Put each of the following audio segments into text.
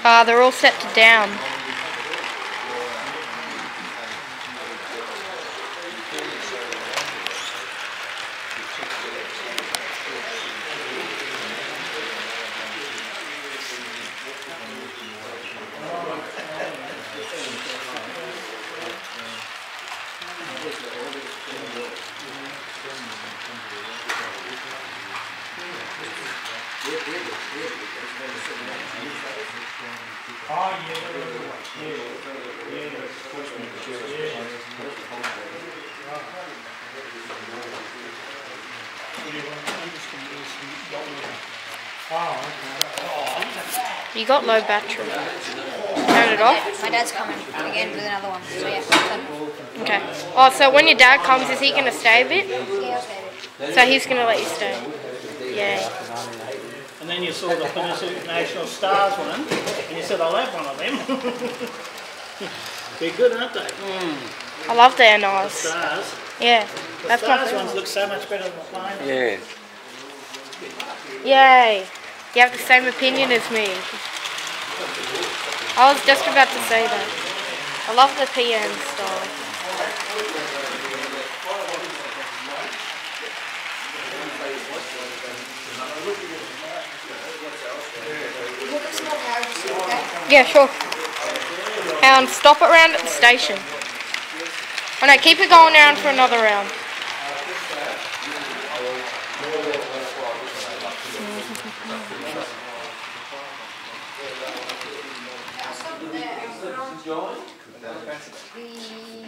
They're all set to down. You got low battery. Turn it off. My dad's coming again with another one, so yeah. Okay. Oh, so when your dad comes, is he going to stay a bit? Yeah, I'll stay there. So he's going to let you stay. Yay. And then you saw the Pacific National Stars one, and you said, I'll have one of them. They're good, aren't they? I love their The NRs. Stars. Yeah. The That's my Stars favorite. ones look so much better than the plain ones. Yeah. Yay. You have the same opinion as me. I was just about to say that. I love the PN style. Yeah, sure. And stop it round at the station. Oh no, keep it going around for another round.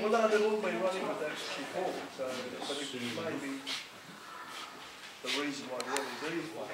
Well, no, they've all been running with that before, so but it may be the reason why the LEDs were.